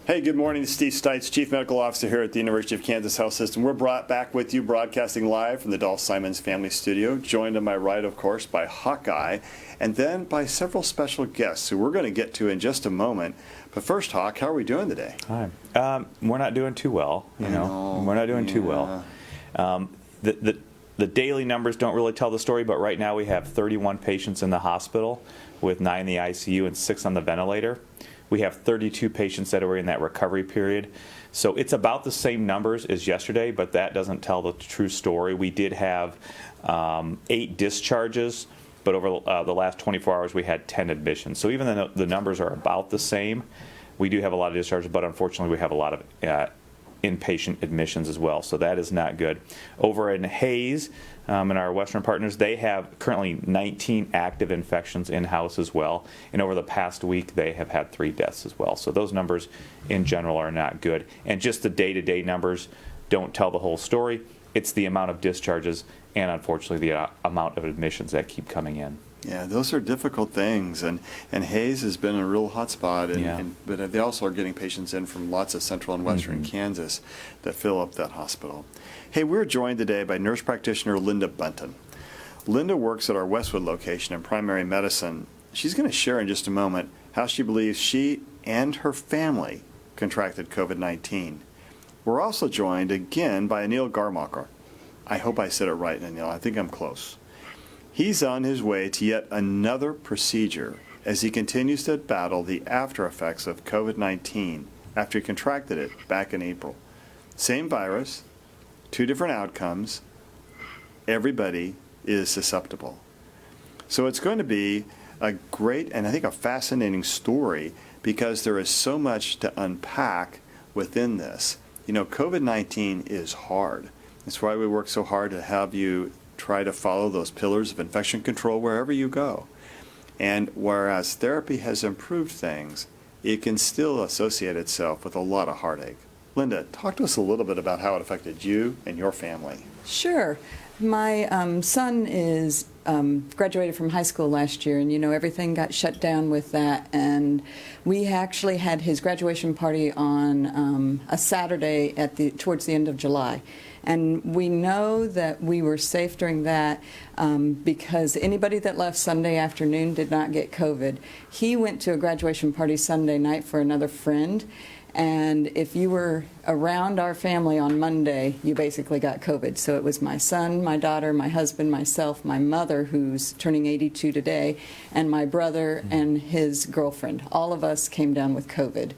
Hey, good morning. This is Steve Stites, Chief Medical Officer here at the University of Kansas Health System. We're brought back with you, broadcasting live from the Dolph Simons Family Studio, joined on my right, of course, by Hawkeye, and then by several special guests who we're going to get to in just a moment. But first, Hawk, how are we doing today? Hi. We're not doing too well. We're not doing too well. The daily numbers don't really tell the story, but right now we have 31 patients in the hospital, with 9 in the ICU and 6 on the ventilator. We have 32 patients that are in that recovery period. So it's about the same numbers as yesterday, but that doesn't tell the true story. We did have 8 discharges, but over the last 24 hours we had 10 admissions. So even though the numbers are about the same, we do have a lot of discharges, but unfortunately we have a lot of inpatient admissions as well, so that is not good. Over in Hays, and our Western partners, they have currently 19 active infections in-house as well, and over the past week they have had 3 deaths as well. So those numbers in general are not good, and just the day-to-day numbers don't tell the whole story. It's the amount of discharges and unfortunately the amount of admissions that keep coming in. Yeah, those are difficult things, and Hays has been a real hot spot, but they also are getting patients in from lots of central and western Kansas that fill up that hospital. Hey, we're joined today by nurse practitioner Linda Bunton. Linda works at our Westwood location in primary medicine. She's going to share in just a moment how she believes she and her family contracted COVID-19. We're also joined again by Anil Gharmalker. I hope I said it right, Anil. I think I'm close. He's on his way to yet another procedure as he continues to battle the after effects of COVID-19 after he contracted it back in April. Same virus, 2 different outcomes. Everybody is susceptible. So it's going to be a great and I think a fascinating story because there is so much to unpack within this. You know, COVID-19 is hard. That's why we work so hard to have you try to follow those pillars of infection control wherever you go. And whereas therapy has improved things, it can still associate itself with a lot of heartache. Linda, talk to us a little bit about how it affected you and your family. Sure. My son is graduated from high school last year, and everything got shut down with that. And we actually had his graduation party on a Saturday towards the end of July. And we know that we were safe during that because anybody that left Sunday afternoon did not get COVID. He went to a graduation party Sunday night for another friend, and if you were around our family on Monday, you basically got COVID. So it was my son, my daughter, my husband, myself, my mother, who's turning 82 today, and my brother and his girlfriend. All of us came down with COVID.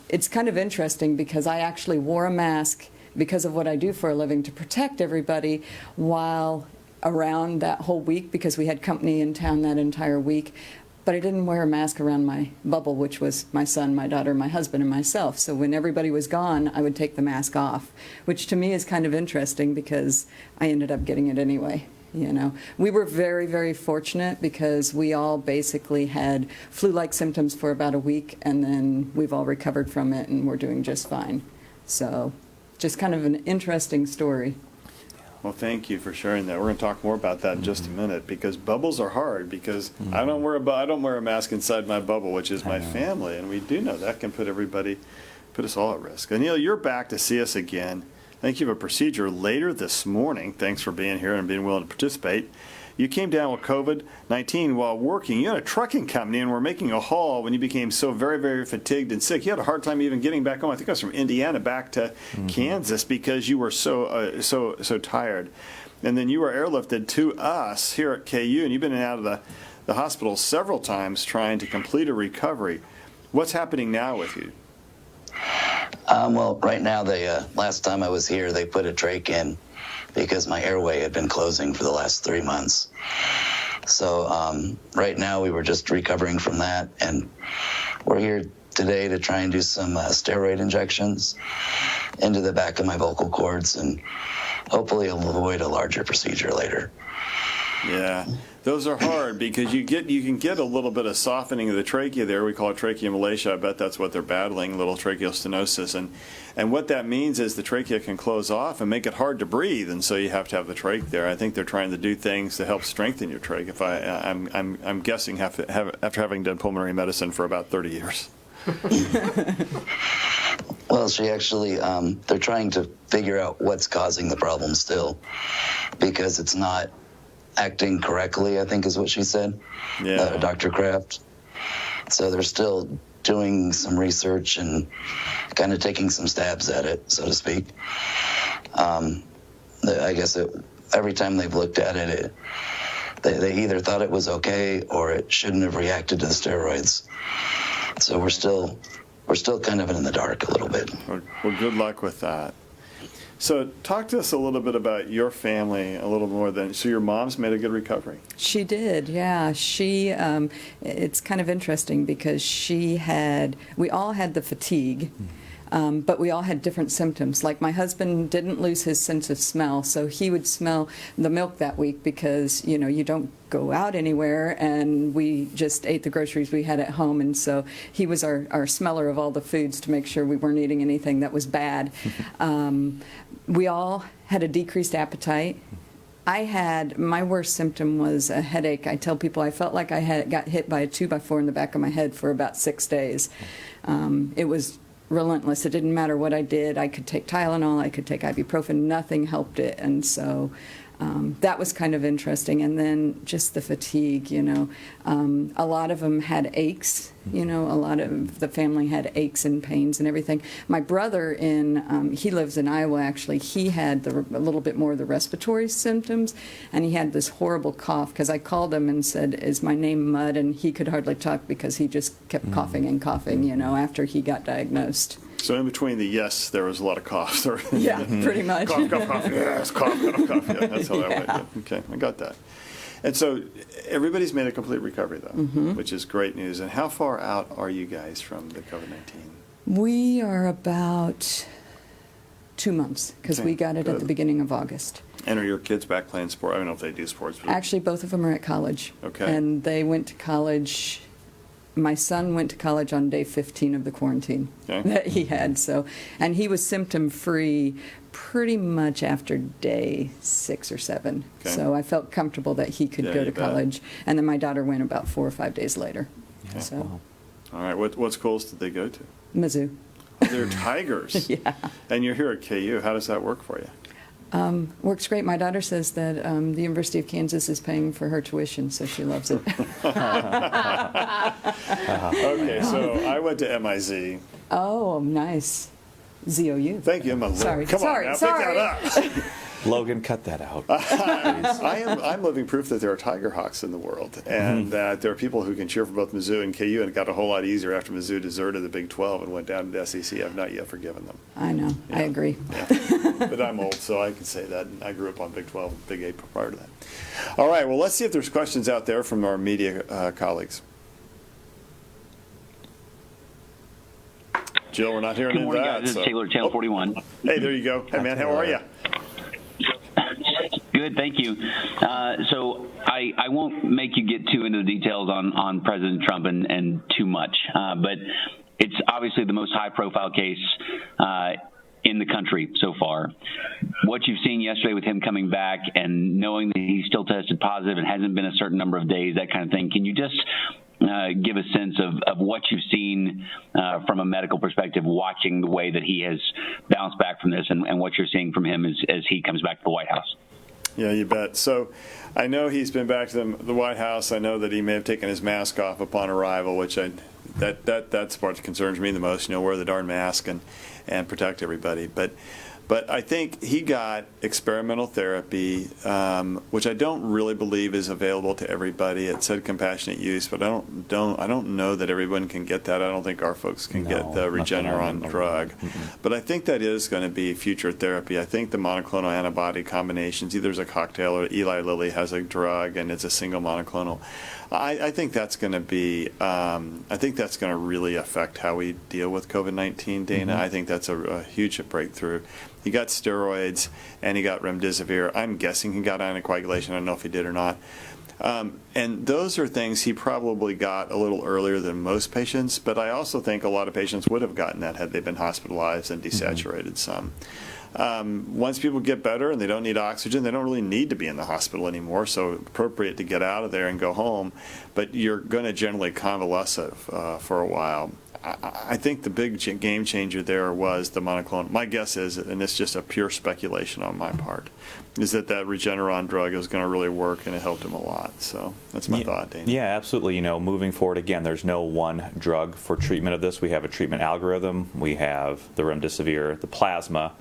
It's kind of interesting because I actually wore a mask because of what I do for a living to protect everybody while around that whole week because we had company in town that entire week. But I didn't wear a mask around my bubble, which was my son, my daughter, my husband, and myself. So when everybody was gone, I would take the mask off, which to me is kind of interesting because I ended up getting it anyway. We were very, very fortunate because we all basically had flu-like symptoms for about a week, and then we've all recovered from it, and we're doing just fine. So just kind of an interesting story. Well, thank you for sharing that. We're going to talk more about that in just a minute because bubbles are hard because I don't wear a mask inside my bubble, which is my family, and we do know that can put us all at risk. Anil, you're back to see us again. Thank you for a procedure later this morning. Thanks for being here and being willing to participate. You came down with COVID-19 while working. You had a trucking company and were making a haul when you became so very, very fatigued and sick. You had a hard time even getting back home. I think I was from Indiana back to Kansas because you were so tired. And then you were airlifted to us here at KU, and you've been in and out of the hospital several times trying to complete a recovery. What's happening now with you? Well, right now, last time I was here, they put a trach in because my airway had been closing for the last 3 months. So right now we were just recovering from that, and we're here today to try and do some steroid injections into the back of my vocal cords and hopefully avoid a larger procedure later. Yeah, those are hard because you can get a little bit of softening of the trachea there. We call it tracheomalacia. I bet that's what they're battling, little tracheostenosis. And what that means is the trachea can close off and make it hard to breathe, and so you have to have the trach there. I think they're trying to do things to help strengthen your trach. I'm guessing after having done pulmonary medicine for about 30 years. Well, she actually, they're trying to figure out what's causing the problem still, because it's not acting correctly, I think is what she said, Dr. Kraft. So they're still doing some research and kind of taking some stabs at it, so to speak. I guess every time they've looked at it, they either thought it was okay or it shouldn't have reacted to the steroids. So we're still kind of in the dark a little bit. Well, good luck with that. So talk to us a little bit about your family a little more than, so your mom's made a good recovery. She did, yeah. She, it's kind of interesting because we all had the fatigue, but we all had different symptoms. Like my husband didn't lose his sense of smell, so he would smell the milk that week because, you don't go out anywhere, and we just ate the groceries we had at home, and so he was our smeller of all the foods to make sure we weren't eating anything that was bad. We all had a decreased appetite. My worst symptom was a headache. I tell people I felt like I got hit by a 2x4 in the back of my head for about 6 days. It was relentless. It didn't matter what I did. I could take Tylenol, I could take ibuprofen, nothing helped it. And so that was kind of interesting. And then just the fatigue, a lot of them had aches, a lot of the family had aches and pains and everything. My brother he lives in Iowa actually, he had a little bit more of the respiratory symptoms, and he had this horrible cough because I called him and said, "Is my name Mud?" And he could hardly talk because he just kept coughing and coughing, after he got diagnosed. So in between the yes, there was a lot of coughs. Yeah, pretty much. Cough, cough, cough, yes, cough, cough, cough. Yeah, that's how that went. Yeah. Okay, I got that. And so everybody's made a complete recovery, though, which is great news. And how far out are you guys from the COVID-19? We are about 2 months because we got it at the beginning of August. And are your kids back playing sport? I don't know if they do sports. But actually, both of them are at college. Okay. And they went to college. My son went to college on day 15 of the quarantine that he had. And he was symptom-free pretty much after day 6 or 7. Okay. So I felt comfortable that he could go to college. And then my daughter went about 4 or 5 days later. Yeah. So. Wow. All right. What schools did they go to? Mizzou. Oh, they're Tigers. Yeah. And you're here at KU. How does that work for you? Works great. My daughter says that the University of Kansas is paying for her tuition, so she loves it. Okay, so I went to MIZ. Oh, nice. ZOU. Thank you, Emma. Sorry. Come on now, pick that up. Logan, cut that out. I'm living proof that there are Tiger Hawks in the world, and that there are people who can cheer for both Mizzou and KU, and it got a whole lot easier after Mizzou deserted the Big 12 and went down to the SEC. I've not yet forgiven them. I know. Yeah. I agree. Yeah. But I'm old, so I can say that. I grew up on Big 12 and Big 8 prior to that. All right, well, let's see if there's questions out there from our media colleagues. Jill, we're not hearing any of that. Guys. This is Taylor, Channel 41. Hey, there you go. Hey, man, how are you? Good, thank you. So I won't make you get too into the details on President Trump and too much, but it's obviously the most high-profile case in the country so far. What you've seen yesterday with him coming back and knowing that he's still tested positive and hasn't been a certain number of days, that kind of thing, can you just give a sense of what you've seen from a medical perspective, watching the way that he has bounced back from this and what you're seeing from him as he comes back to the White House? Yeah, you bet. So I know he's been back to the White House. I know that he may have taken his mask off upon arrival, which that's part that concerns me the most. Wear the darn mask and protect everybody. But I think he got experimental therapy, which I don't really believe is available to everybody. It said compassionate use, but I don't know that everyone can get that. I don't think our folks can get the Regeneron drug. But I think that is going to be future therapy. I think the monoclonal antibody combinations, either there's a cocktail or Eli Lilly has a drug and it's a single monoclonal. I think that's going to be. I think that's going to really affect how we deal with COVID-19, Dana. I think that's a huge breakthrough. He got steroids and he got remdesivir. I'm guessing he got anticoagulation. I don't know if he did or not. And those are things he probably got a little earlier than most patients. But I also think a lot of patients would have gotten that had they been hospitalized and desaturated some. Once people get better and they don't need oxygen, they don't really need to be in the hospital anymore, so appropriate to get out of there and go home, but you're going to generally convalesce for a while. I think the big game changer there was the monoclonal. My guess is, and it's just a pure speculation on my part, is that Regeneron drug is going to really work, and it helped him a lot. So that's my thought, Dana. Yeah, absolutely. Moving forward, again, there's no one drug for treatment of this. We have a treatment algorithm. We have the remdesivir, the plasma,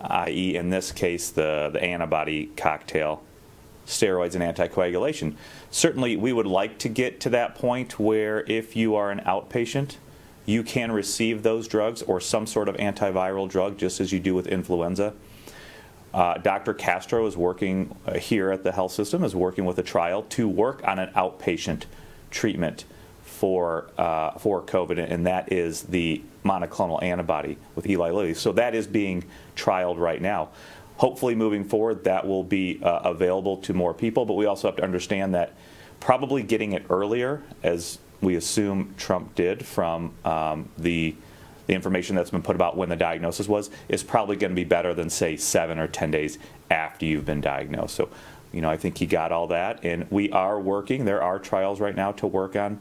i.e., in this case, the antibody cocktail, steroids, and anticoagulation. Certainly, we would like to get to that point where if you are an outpatient, you can receive those drugs or some sort of antiviral drug, just as you do with influenza. Dr. Castro is working here at the health system, is working with a trial to work on an outpatient treatment for COVID, and that is the monoclonal antibody with Eli Lilly. So that is being trialed right now. Hopefully, moving forward, that will be available to more people, but we also have to understand that probably getting it earlier, as we assume Trump did from the information that's been put about when the diagnosis was, is probably going to be better than, say, 7 or 10 days after you've been diagnosed. So, I think he got all that, and we are working. There are trials right now to work on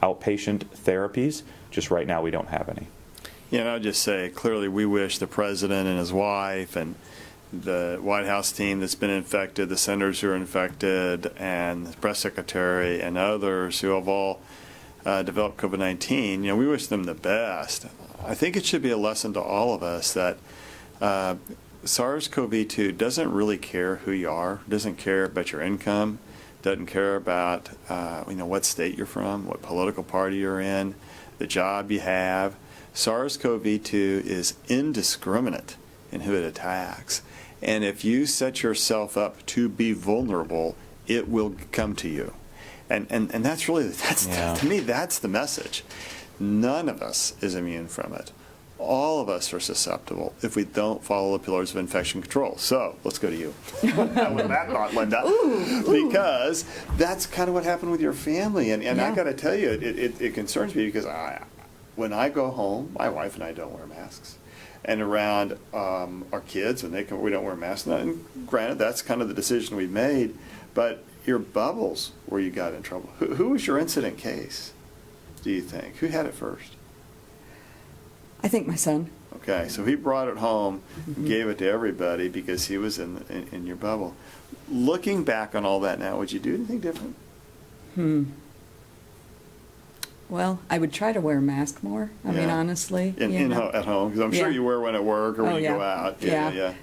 outpatient therapies. Just right now, we don't have any. I'll just say, clearly, we wish the president and his wife and the White House team that's been infected, the senators who are infected, and the press secretary and others who have all developed COVID-19, we wish them the best. I think it should be a lesson to all of us that SARS-CoV-2 doesn't really care who you are, doesn't care about your income, doesn't care about what state you're from, what political party you're in, the job you have. SARS-CoV-2 is indiscriminate in who it attacks. And if you set yourself up to be vulnerable, it will come to you. And that's really, to me, that's the message. None of us is immune from it. All of us are susceptible if we don't follow the pillars of infection control. So let's go to you. With that thought, Linda. Because that's kind of what happened with your family. And I got to tell you, it concerns me because when I go home, my wife and I don't wear masks. And around our kids, when they come, we don't wear masks. And granted, that's kind of the decision we made. But your bubbles where you got in trouble. Who was your incident case, do you think? Who had it first? I think my son. Okay, so he brought it home, gave it to everybody because he was in your bubble. Looking back on all that now, would you do anything different? Well, I would try to wear a mask more. I mean, honestly. At home, because I'm sure you wear one at work or when you go out. Yeah.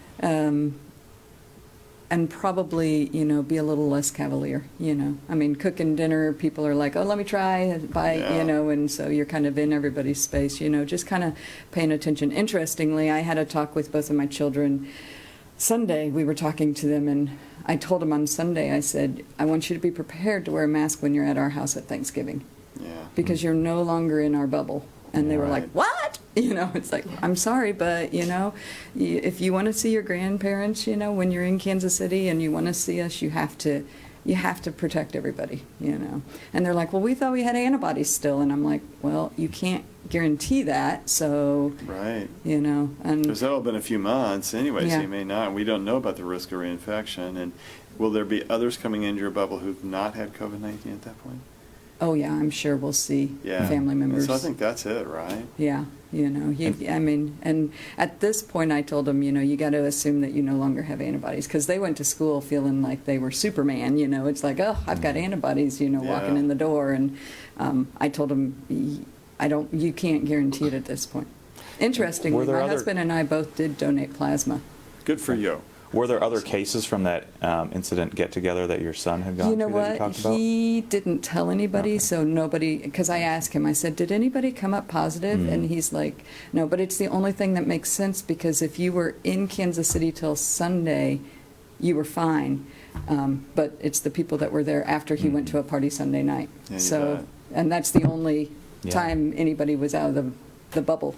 And probably, be a little less cavalier, I mean, cooking dinner, people are like, oh, let me try a bite, and so you're kind of in everybody's space, just kind of paying attention. Interestingly, I had a talk with both of my children Sunday. We were talking to them, and I told them on Sunday, I said, I want you to be prepared to wear a mask when you're at our house at Thanksgiving. Because you're no longer in our bubble. And they were like, what? It's like, I'm sorry, but, if you want to see your grandparents, when you're in Kansas City and you want to see us, you have to protect everybody, And they're like, well, we thought we had antibodies still. And I'm like, well, you can't guarantee that, so. Right. And. Because that'll have been a few months anyway, so you may not. We don't know about the risk of reinfection. And will there be others coming into your bubble who've not had COVID-19 at that point? Oh, yeah, I'm sure we'll see family members. So I think that's it, right? Yeah, I mean, and at this point I told them, you got to assume that you no longer have antibodies, because they went to school feeling like they were Superman, it's like, oh, I've got antibodies, walking in the door, and I told them, you can't guarantee it at this point. Interestingly, my husband and I both did donate plasma. Good for you. Were there other cases from that incident get-together that your son had gone through that you talked about? He didn't tell anybody, so nobody, because I asked him, I said, did anybody come up positive? And he's like, no, but it's the only thing that makes sense, because if you were in Kansas City till Sunday, you were fine. But it's the people that were there after he went to a party Sunday night. Yeah, and that's the only time anybody was out of the bubble.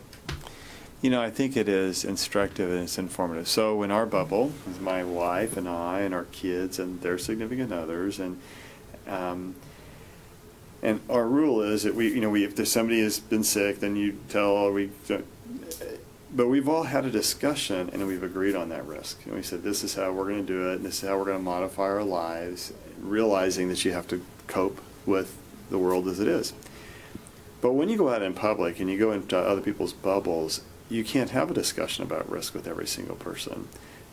I think it is instructive and it's informative. So in our bubble, with my wife and I and our kids and their significant others, and our rule is that we if there's somebody has been sick, then you tell but we've all had a discussion and we've agreed on that risk. And we said, this is how we're going to do it, and this is how we're going to modify our lives, realizing that you have to cope with the world as it is. But when you go out in public and you go into other people's bubbles, you can't have a discussion about risk with every single person.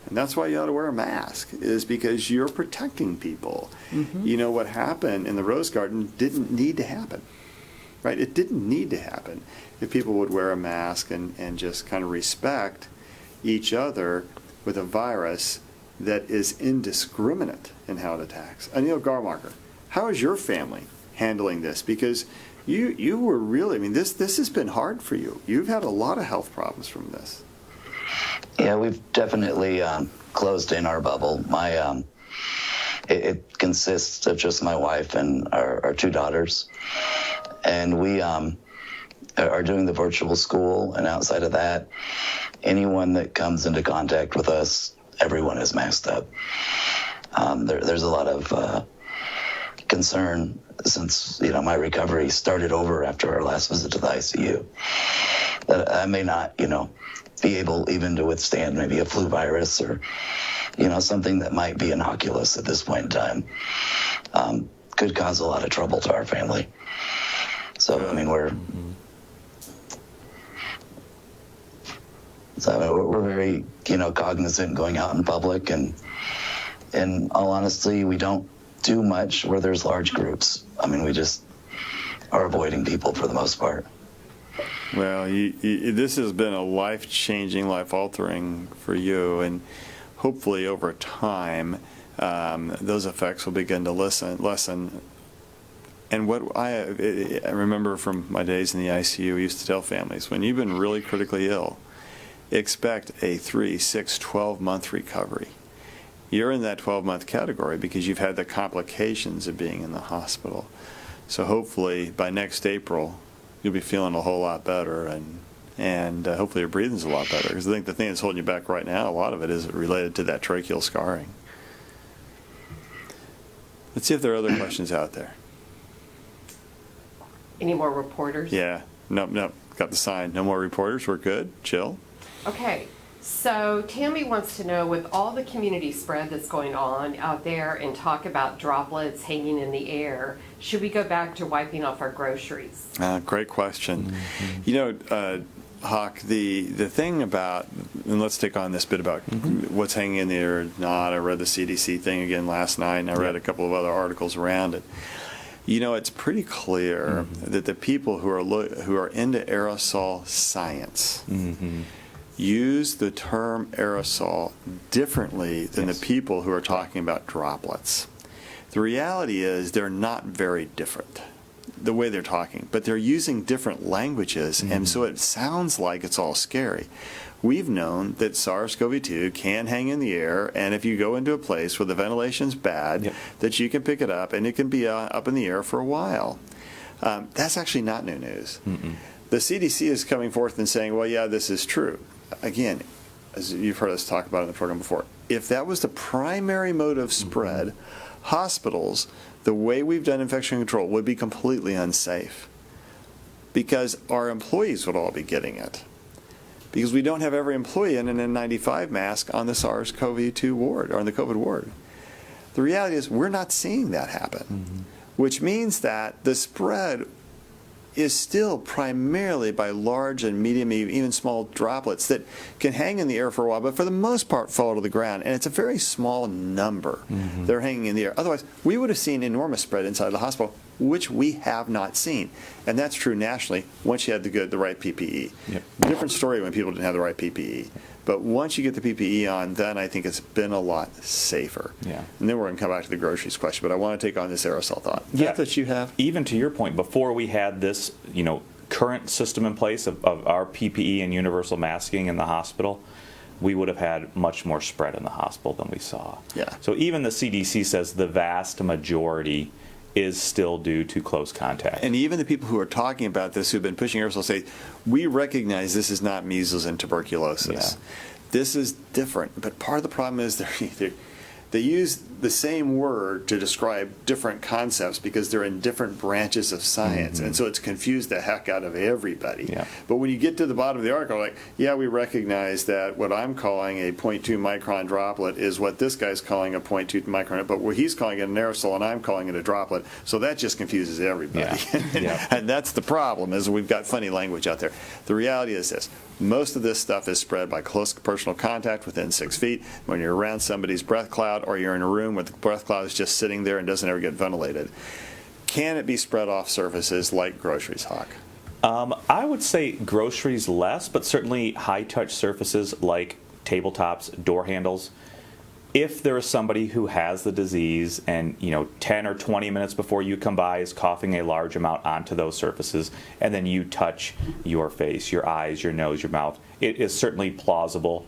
And that's why you ought to wear a mask, is because you're protecting people. You know, what happened in the Rose Garden didn't need to happen, right? It didn't need to happen if people would wear a mask and just kind of respect each other with a virus that is indiscriminate in how it attacks. Anil Gharmalker, how is your family handling this? Because you were really, I mean, this has been hard for you. You've had a lot of health problems from this. Yeah, we've definitely closed in our bubble. It consists of just my wife and our two daughters. And we are doing the virtual school, and outside of that, anyone that comes into contact with us, everyone is masked up. There's a lot of concern since, you know, my recovery started over after our last visit to the ICU, that I may not, you know, be able even to withstand maybe a flu virus or, you know, something that might be innocuous at this point in time. Could cause a lot of trouble to our family. So, I mean, we're very, you know, cognizant going out in public, and in all honesty, we don't do much where there's large groups. I mean, we just are avoiding people for the most part. Well, this has been a life-changing, life-altering for you, and hopefully over time, those effects will begin to lessen. And what I remember from my days in the ICU, we used to tell families, when you've been really critically ill, expect a 3, 6, 12-month recovery. You're in that 12-month category because you've had the complications of being in the hospital. So hopefully by next April, you'll be feeling a whole lot better, and hopefully your breathing's a lot better. Because I think the thing that's holding you back right now, a lot of it is related to that tracheal scarring. Let's see if there are other questions out there. Any more reporters? Yeah. Nope. Got the sign. No more reporters. We're good. Chill. Okay. So Tammy wants to know, with all the community spread that's going on out there and talk about droplets hanging in the air, should we go back to wiping off our groceries? Great question. You know, Hawk, the thing about, and let's take on this bit about what's hanging in the air or not. I read the CDC thing again last night, and I read a couple of other articles around it. You know, it's pretty clear that the people who are into aerosol science use the term aerosol differently than the people who are talking about droplets. The reality is they're not very different, the way they're talking, but they're using different languages, and so it sounds like it's all scary. We've known that SARS-CoV-2 can hang in the air, and if you go into a place where the ventilation's bad, that you can pick it up, and it can be up in the air for a while. That's actually not new news. The CDC is coming forth and saying, well, yeah, this is true. Again, as you've heard us talk about in the program before, if that was the primary mode of spread, hospitals, the way we've done infection control, would be completely unsafe because our employees would all be getting it. Because we don't have every employee in an N95 mask on the SARS-CoV-2 ward or on the COVID ward. The reality is we're not seeing that happen, which means that the spread is still primarily by large and medium, even small droplets that can hang in the air for a while, but for the most part fall to the ground. And it's a very small number that are hanging in the air. Otherwise, we would have seen enormous spread inside the hospital, which we have not seen. And that's true nationally once you had the right PPE. Different story when people didn't have the right PPE. But once you get the PPE on, then I think it's been a lot safer. And then we're going to come back to the groceries question, but I want to take on this aerosol thought. That you have? Even to your point, before we had this, you know, current system in place of our PPE and universal masking in the hospital, we would have had much more spread in the hospital than we saw. So even the CDC says the vast majority is still due to close contact. And even the people who are talking about this, who've been pushing aerosol, say, we recognize this is not measles and tuberculosis. This is different. But part of the problem is they use the same word to describe different concepts because they're in different branches of science. And so it's confused the heck out of everybody. Yeah. But when you get to the bottom of the article, like, yeah, we recognize that what I'm calling a 0.2 micron droplet is what this guy's calling a 0.2 micron, but what he's calling it an aerosol and I'm calling it a droplet. So that just confuses everybody. Yeah. And that's the problem, is we've got funny language out there. The reality is this. Most of this stuff is spread by close personal contact within 6 feet. When you're around somebody's breath cloud, or you're in a room where the breath cloud is just sitting there and doesn't ever get ventilated. Can it be spread off surfaces like groceries, Hawk? I would say groceries less, but certainly high-touch surfaces like tabletops, door handles. If there is somebody who has the disease and 10 or 20 minutes before you come by is coughing a large amount onto those surfaces, and then you touch your face, your eyes, your nose, your mouth, it is certainly plausible.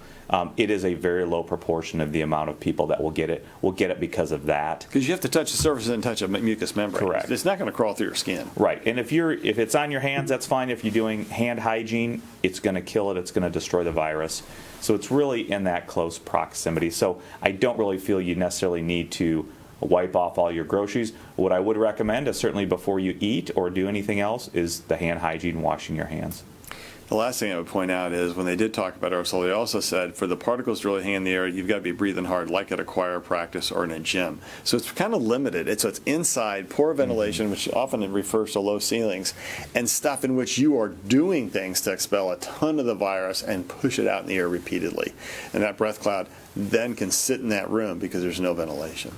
It is a very low proportion of the amount of people that will get it because of that. Because you have to touch the surface and touch a mucous membrane. Correct. It's not going to crawl through your skin. Right, and if it's on your hands, that's fine. If you're doing hand hygiene, it's going to kill it. It's going to destroy the virus. So it's really in that close proximity. So I don't really feel you necessarily need to wipe off all your groceries. What I would recommend is certainly before you eat or do anything else is the hand hygiene, washing your hands. The last thing I would point out is when they did talk about aerosol, they also said for the particles to really hang in the air, you've got to be breathing hard like at a choir practice or in a gym. So it's kind of limited. It's inside, poor ventilation, which often refers to low ceilings, and stuff in which you are doing things to expel a ton of the virus and push it out in the air repeatedly. And that breath cloud then can sit in that room because there's no ventilation.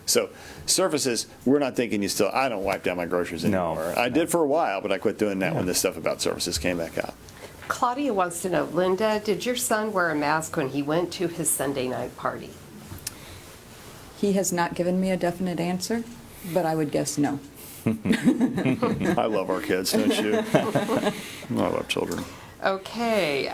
So surfaces, we're not thinking I don't wipe down my groceries anymore. I did for a while, but I quit doing that when this stuff about surfaces came back out. Claudia wants to know, Linda, did your son wear a mask when he went to his Sunday night party? He has not given me a definite answer, but I would guess no. I love our kids, don't you? I love children. Okay,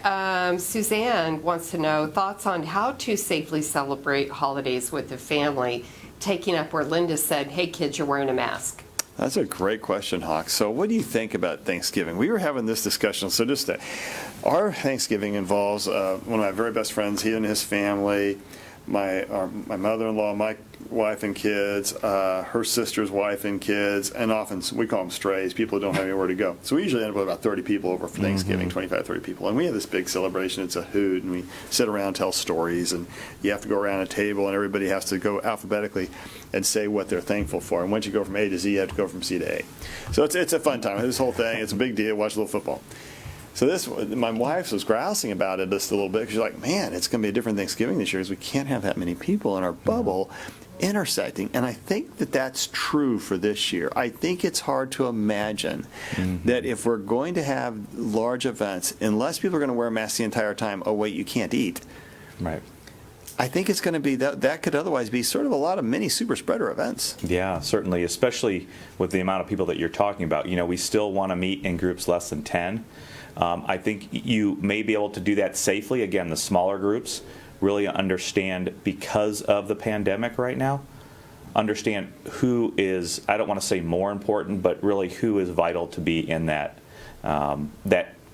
Suzanne wants to know thoughts on how to safely celebrate holidays with the family, taking up where Linda said, hey kids, you're wearing a mask. That's a great question, Hawk. So what do you think about Thanksgiving? We were having this discussion. So our Thanksgiving involves one of my very best friends, he and his family, my mother-in-law, my wife and kids, her sister's wife and kids, and often we call them strays, people who don't have anywhere to go. So we usually end up with about 30 people over for Thanksgiving, 25, 30 people. And we have this big celebration. It's a hoot, and we sit around, tell stories, and you have to go around a table, and everybody has to go alphabetically and say what they're thankful for. And once you go from A to Z, you have to go from C to A. So it's a fun time. This whole thing, it's a big deal. Watch a little football. So my wife was grousing about it just a little bit. She's like, man, it's going to be a different Thanksgiving this year because we can't have that many people in our bubble intersecting. And I think that that's true for this year. I think it's hard to imagine that if we're going to have large events, unless people are going to wear masks the entire time, oh, wait, you can't eat. Right. I think it's going to be that could otherwise be sort of a lot of mini super spreader events. Yeah, certainly, especially with the amount of people that you're talking about. We still want to meet in groups less than 10. I think you may be able to do that safely. Again, the smaller groups really understand, because of the pandemic right now, understand who is, I don't want to say more important, but really who is vital to be in that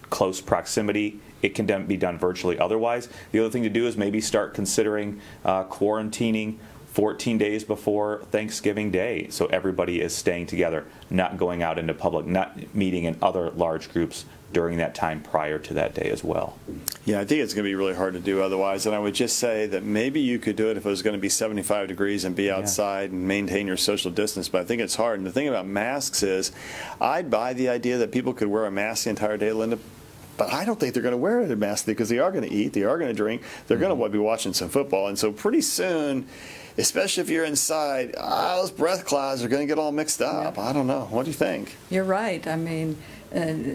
close proximity. It can be done virtually otherwise. The other thing to do is maybe start considering quarantining 14 days before Thanksgiving Day, so everybody is staying together, not going out into public, not meeting in other large groups during that time prior to that day as well. Yeah, I think it's going to be really hard to do otherwise. And I would just say that maybe you could do it if it was going to be 75 degrees and be outside and maintain your social distance. But I think it's hard. And the thing about masks is I'd buy the idea that people could wear a mask the entire day, Linda. But I don't think they're going to wear a mask because they are going to eat, they are going to drink, they're going to be watching some football. And so pretty soon, especially if you're inside, those breath clouds are going to get all mixed up. Yeah. I don't know. What do you think? You're right. I mean,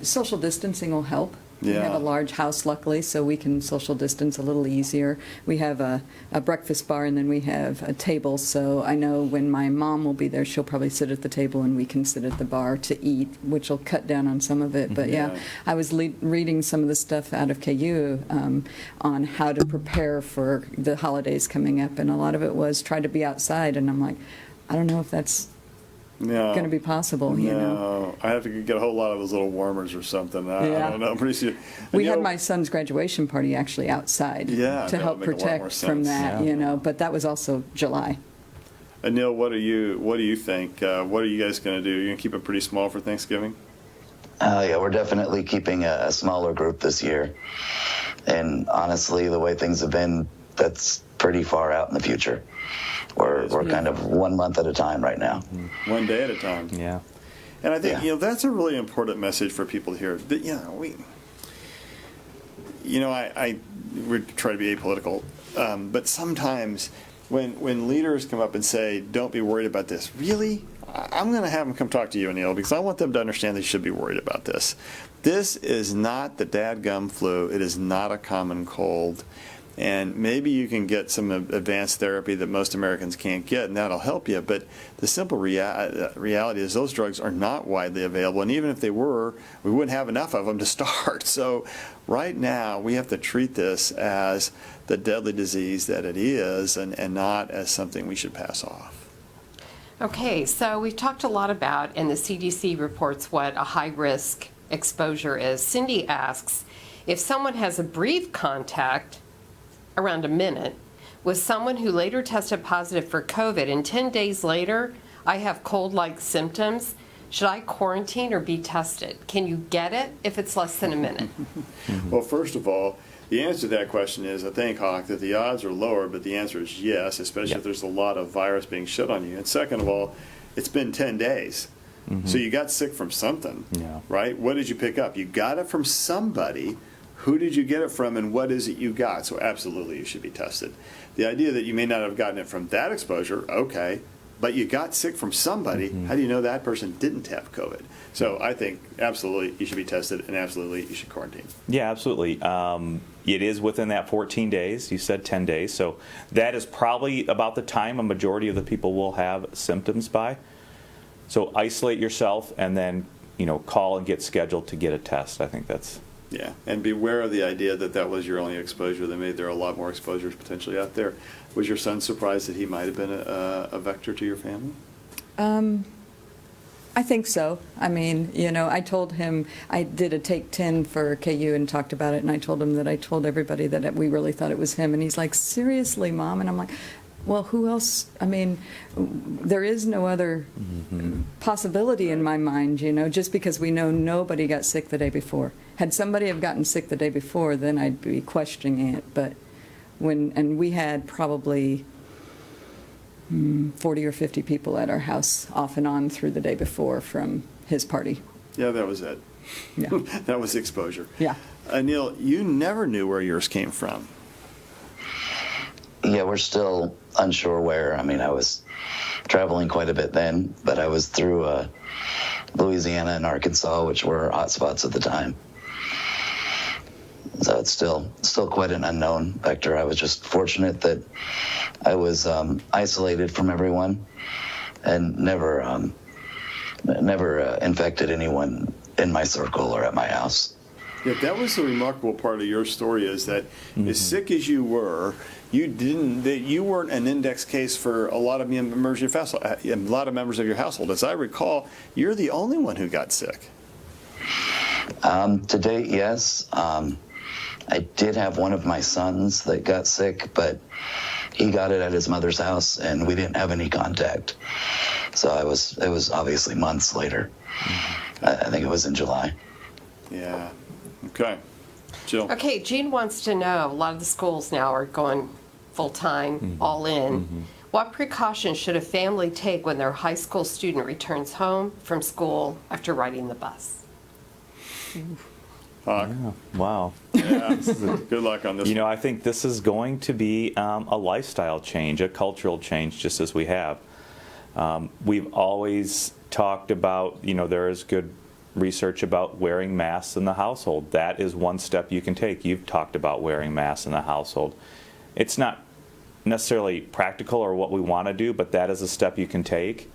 social distancing will help. Yeah. We have a large house, luckily, so we can social distance a little easier. We have a breakfast bar, and then we have a table, so I know when my mom will be there, she'll probably sit at the table, and we can sit at the bar to eat, which will cut down on some of it. But yeah, I was reading some of the stuff out of KU on how to prepare for the holidays coming up, and a lot of it was try to be outside, and I'm like, I don't know if that's going to be possible, you know. No, I have to get a whole lot of those little warmers or something. I don't know. Pretty soon. We had my son's graduation party actually outside to help protect from that, you know, but that was also July. Anil, what do you think? What are you guys going to do? You're going to keep it pretty small for Thanksgiving? Yeah, we're definitely keeping a smaller group this year. And honestly, the way things have been, that's pretty far out in the future. We're kind of 1 month at a time right now. One day at a time. Yeah. And I think, that's a really important message for people to hear. That, we try to be apolitical, but sometimes when leaders come up and say, don't be worried about this, really? I'm going to have them come talk to you, Anil, because I want them to understand they should be worried about this. This is not the dadgum flu. It is not a common cold. And maybe you can get some advanced therapy that most Americans can't get, and that'll help you. But the simple reality is those drugs are not widely available. And even if they were, we wouldn't have enough of them to start. So right now, we have to treat this as the deadly disease that it is and not as something we should pass off. Okay, so we've talked a lot about, and the CDC reports what a high-risk exposure is. Cindy asks, if someone has a brief contact, around a minute, with someone who later tested positive for COVID, and 10 days later, I have cold-like symptoms, should I quarantine or be tested? Can you get it if it's less than a minute? Well, first of all, the answer to that question is, I think, Hawk, that the odds are lower, but the answer is yes, especially if there's a lot of virus being shed on you. And second of all, it's been 10 days. So you got sick from something, right? What did you pick up? You got it from somebody. Who did you get it from, and what is it you got? So absolutely, you should be tested. The idea that you may not have gotten it from that exposure, okay, but you got sick from somebody. How do you know that person didn't have COVID? So I think absolutely you should be tested, and absolutely you should quarantine. Yeah, absolutely. It is within that 14 days. You said 10 days. So that is probably about the time a majority of the people will have symptoms by. So isolate yourself and then, call and get scheduled to get a test. I think that's... Yeah, and beware of the idea that that was your only exposure. There are a lot more exposures potentially out there. Was your son surprised that he might have been a vector to your family? I think so. I mean, I told him, I did a Take 10 for KU and talked about it, and I told him that I told everybody that we really thought it was him. And he's like, seriously, Mom? And I'm like, well, who else? I mean, there is no other possibility in my mind, just because we know nobody got sick the day before. Had somebody have gotten sick the day before, then I'd be questioning it. But and we had probably 40 or 50 people at our house off and on through the day before from his party. Yeah, that was it. Yeah. That was exposure. Yeah. Anil, you never knew where yours came from. Yeah, we're still unsure where. I mean, I was traveling quite a bit then, but I was through Louisiana and Arkansas, which were hotspots at the time. So it's still quite an unknown vector. I was just fortunate that I was isolated from everyone and never infected anyone in my circle or at my house. Yeah, that was the remarkable part of your story, is that as sick as you were, you weren't an index case for a lot of members of your household. As I recall, you're the only one who got sick. To date, yes. I did have one of my sons that got sick, but he got it at his mother's house, and we didn't have any contact. So it was obviously months later. I think it was in July. Yeah. Okay. Jill. Okay, Jean wants to know, a lot of the schools now are going full-time, all in. What precautions should a family take when their high school student returns home from school after riding the bus? Hawk. Yeah. Wow. Yeah. Good luck on this. I think this is going to be a lifestyle change, a cultural change, just as we have. We've always talked about, there is good research about wearing masks in the household. That is one step you can take. You've talked about wearing masks in the household. It's not necessarily practical or what we want to do, but that is a step you can take.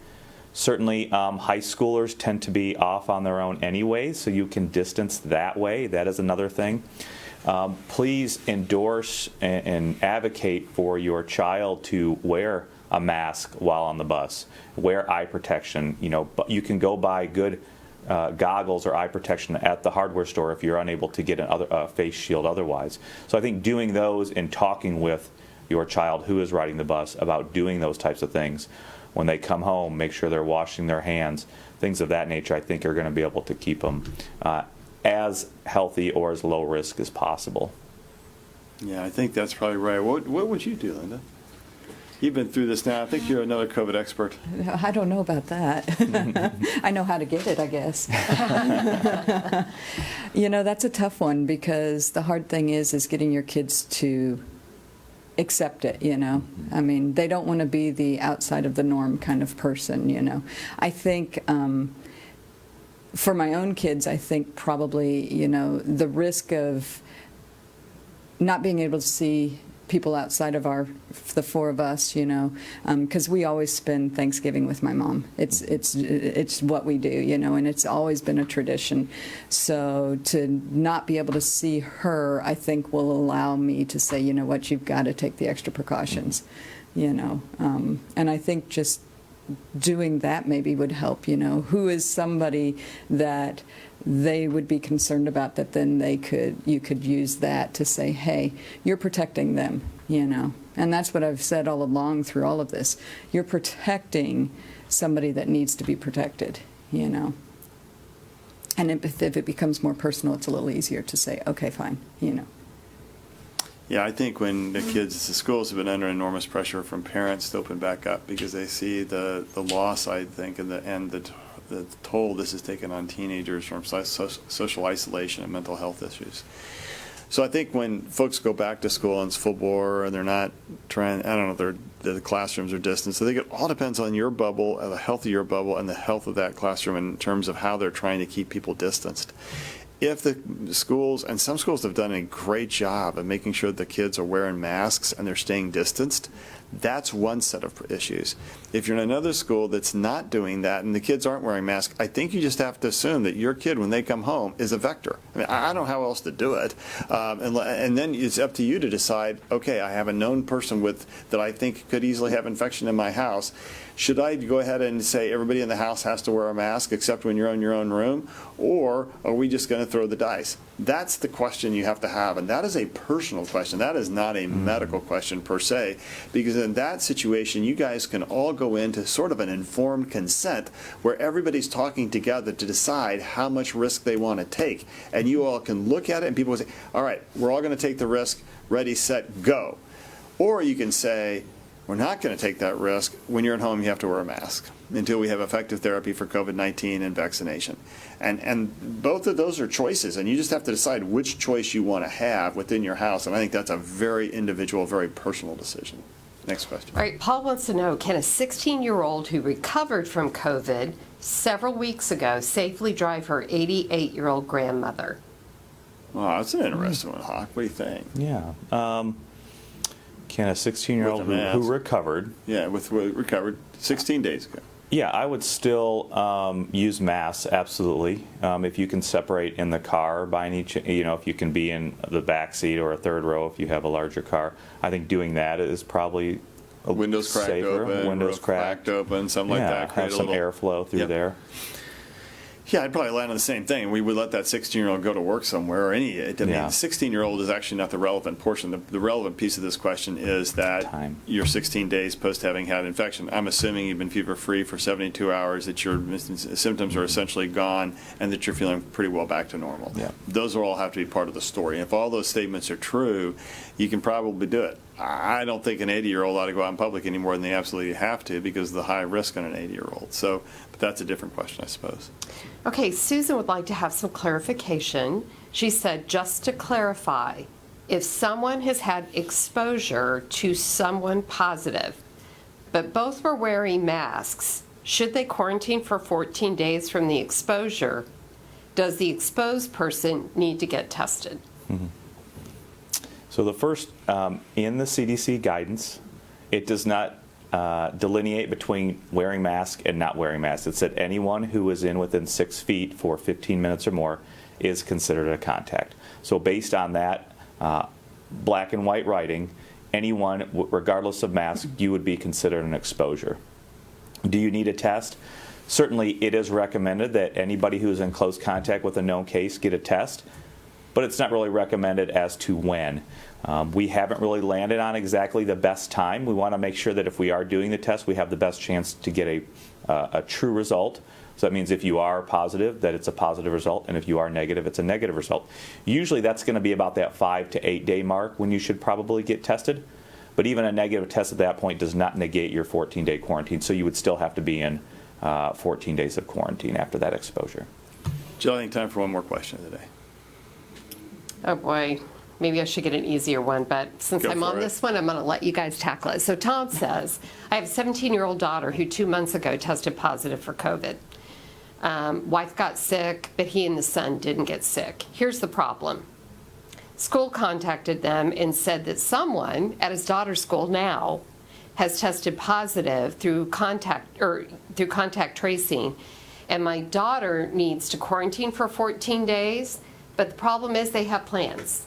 Certainly, high schoolers tend to be off on their own anyway, so you can distance that way. That is another thing. Please endorse and advocate for your child to wear a mask while on the bus. Wear eye protection. But you can go buy good goggles or eye protection at the hardware store if you're unable to get a face shield otherwise. So I think doing those and talking with your child who is riding the bus about doing those types of things. When they come home, make sure they're washing their hands. Things of that nature, I think, are going to be able to keep them as healthy or as low risk as possible. Yeah, I think that's probably right. What would you do, Linda? You've been through this now. I think you're another COVID expert. I don't know about that. I know how to get it, I guess. That's a tough one, because the hard thing is getting your kids to accept it, I mean, they don't want to be the outside of the norm kind of person, I think for my own kids, I think probably, the risk of not being able to see people outside of the four of us, because we always spend Thanksgiving with my mom. It's what we do, and it's always been a tradition. So to not be able to see her, I think will allow me to say, you know what, you've got to take the extra precautions, and I think just doing that maybe would help, who is somebody that they would be concerned about, that then you could use that to say, hey, you're protecting them, and that's what I've said all along through all of this. You're protecting somebody that needs to be protected, and if it becomes more personal, it's a little easier to say, okay, fine, Yeah, I think when the schools have been under enormous pressure from parents to open back up, because they see the loss, I think, and the toll this has taken on teenagers from social isolation and mental health issues. So I think when folks go back to school and it's full bore and they're not trying, I don't know, the classrooms are distant. So I think it all depends on your bubble, the health of your bubble, and the health of that classroom in terms of how they're trying to keep people distanced. If the schools, and some schools have done a great job of making sure the kids are wearing masks and they're staying distanced, that's one set of issues. If you're in another school that's not doing that and the kids aren't wearing masks, I think you just have to assume that your kid, when they come home, is a vector. I mean, I don't know how else to do it. And then it's up to you to decide, okay, I have a known person that I think could easily have infection in my house. Should I go ahead and say everybody in the house has to wear a mask except when you're in your own room? Or are we just going to throw the dice? That's the question you have to have, and that is a personal question. That is not a medical question per se, because in that situation, you guys can all go into sort of an informed consent where everybody's talking together to decide how much risk they want to take. And you all can look at it and people will say, all right, we're all going to take the risk, ready, set, go. Or you can say, we're not going to take that risk. When you're at home, you have to wear a mask until we have effective therapy for COVID-19 and vaccination. And both of those are choices, and you just have to decide which choice you want to have within your house. And I think that's a very individual, very personal decision. Next question. All right, Paul wants to know, can a 16-year-old who recovered from COVID several weeks ago safely drive her 88-year-old grandmother? Well, that's an interesting one, Hawk. What do you think? Yeah. Can a 16-year-old who recovered? Yeah, recovered 16 days ago. Yeah, I would still use masks, absolutely. If you can separate in the car by any, if you can be in the back seat or a third row if you have a larger car, I think doing that is probably windows cracked safer. open, windows cracked open, something like that. Have some airflow through there. Yeah, I'd probably land on the same thing. We would let that 16-year-old go to work somewhere, or any. I mean, the 16-year-old is actually not the relevant portion. The relevant piece of this question is that you're 16 days post having had infection. I'm assuming you've been fever-free for 72 hours, that your symptoms are essentially gone, and that you're feeling pretty well back to normal. Yeah. Those will all have to be part of the story. If all those statements are true, you can probably do it. I don't think an 80-year-old ought to go out in public any more than they absolutely have to because of the high risk on an 80-year-old. So, but that's a different question, I suppose. Okay, Susan would like to have some clarification. She said, just to clarify, if someone has had exposure to someone positive, but both were wearing masks, should they quarantine for 14 days from the exposure? Does the exposed person need to get tested? Mm-hmm. So the first, in the CDC guidance, it does not delineate between wearing mask and not wearing mask. It said anyone who is within 6 feet for 15 minutes or more is considered a contact. So based on that black and white writing, anyone, regardless of mask, you would be considered an exposure. Do you need a test? Certainly, it is recommended that anybody who's in close contact with a known case get a test, but it's not really recommended as to when. We haven't really landed on exactly the best time. We want to make sure that if we are doing the test, we have the best chance to get a true result. So that means if you are positive, that it's a positive result, and if you are negative, it's a negative result. Usually that's going to be about that 5 to 8 day mark when you should probably get tested. But even a negative test at that point does not negate your 14-day quarantine, so you would still have to be in 14 days of quarantine after that exposure. Jill, I think time for one more question today. Oh boy, maybe I should get an easier one, but since I'm on this one, I'm going to let you guys tackle it. So Tom says, I have a 17-year-old daughter who 2 months ago tested positive for COVID. Wife got sick, but he and the son didn't get sick. Here's the problem. School contacted them and said that someone at his daughter's school now has tested positive through contact tracing, and my daughter needs to quarantine for 14 days. But the problem is they have plans.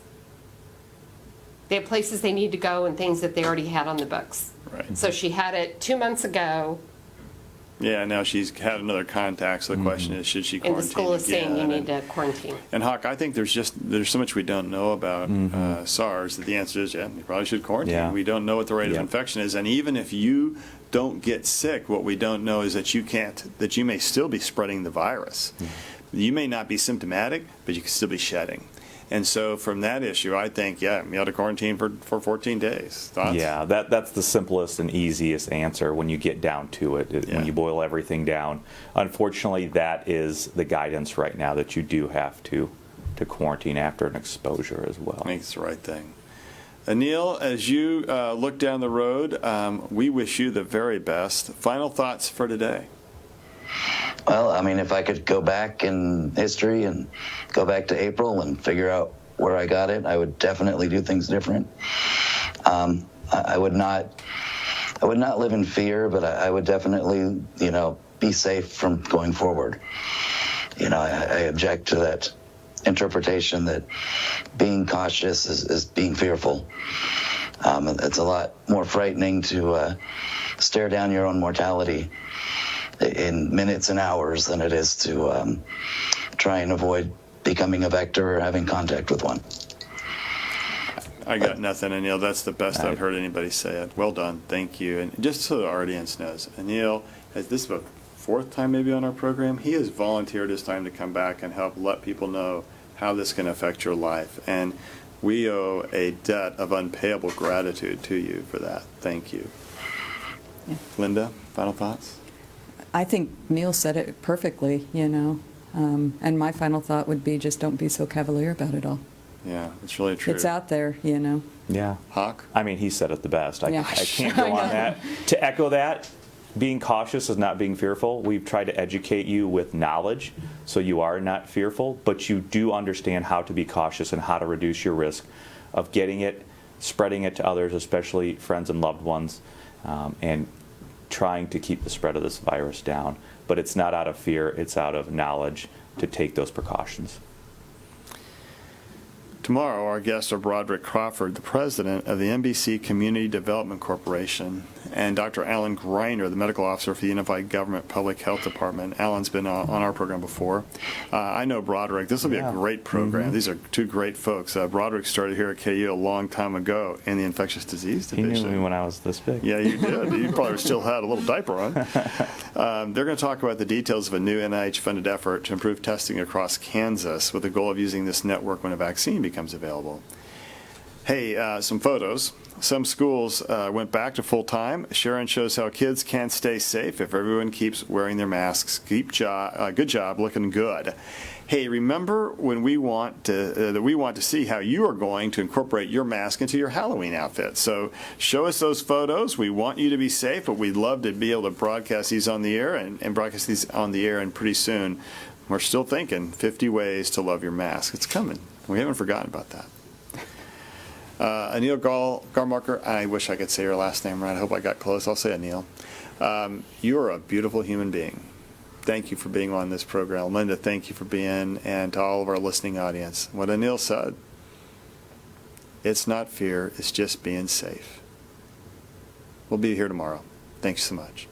They have places they need to go and things that they already had on the books. Right. So she had it 2 months ago. Yeah, now she's had another contact, so the question is, should she quarantine And the school is saying you again? need to quarantine. And Hawk, I think there's so much we don't know about SARS that the answer is, yeah, you probably should quarantine. Yeah. We don't know what the rate of infection is, and even if you don't get sick, what we don't know is that you may still be spreading the virus. You may not be symptomatic, but you can still be shedding. And so from that issue, I think, yeah, you ought to quarantine for 14 days. Thoughts? Yeah, that's the simplest and easiest answer when you get down to it, when you boil everything down. Unfortunately, that is the guidance right now, that you do have to quarantine after an exposure as well. I think it's the right thing. Anil, as you look down the road, we wish you the very best. Final thoughts for today? Well, I mean, if I could go back in history and go back to April and figure out where I got it, I would definitely do things different. I would not live in fear, but I would definitely, be safe from going forward. I object to that interpretation that being cautious is being fearful. It's a lot more frightening to stare down your own mortality in minutes and hours than it is to try and avoid becoming a vector or having contact with one. I got nothing, Anil. That's the best I've heard anybody say it. Well done. Thank you. And just so the audience knows, Anil, this is the 4th time maybe on our program, he has volunteered his time to come back and help let people know how this can affect your life. And we owe a debt of unpayable gratitude to you for that. Thank you. Yeah. Linda, final thoughts? I think Neil said it perfectly, and my final thought would be just don't be so cavalier about it all. Yeah, it's really true. It's out there, Yeah. Hawk? I mean, he said it the best. I can't I go on know. that. To echo that, being cautious is not being fearful. We've tried to educate you with knowledge so you are not fearful, but you do understand how to be cautious and how to reduce your risk of getting it, spreading it to others, especially friends and loved ones, and trying to keep the spread of this virus down. But it's not out of fear, it's out of knowledge to take those precautions. Tomorrow, our guests are Broderick Crawford, the president of the NBC Community Development Corporation, and Dr. Alan Greiner, the medical officer for the Unified Government Public Health Department. Alan's been on our program before. I know Broderick. This will be a great program. These are two great folks. Broderick started here at KU a long time ago in the infectious disease division. He knew me when I was this big. Yeah, you did. You probably still had a little diaper on. They're going to talk about the details of a new NIH-funded effort to improve testing across Kansas with the goal of using this network when a vaccine becomes available. Hey, some photos. Some schools went back to full time. Sharon shows how kids can stay safe if everyone keeps wearing their masks. Good job, looking good. Hey, remember when we want to see how you are going to incorporate your mask into your Halloween outfit. So show us those photos. We want you to be safe, but we'd love to be able to broadcast these on the air and pretty soon we're still thinking 50 ways to love your mask. It's coming. We haven't forgotten about that. Anil Gharmalker, I wish I could say your last name right. I hope I got close. I'll say Anil. You're a beautiful human being. Thank you for being on this program. Linda, thank you for being, and to all of our listening audience. What Anil said, It's not fear, it's just being safe. We'll be here tomorrow. Thanks so much.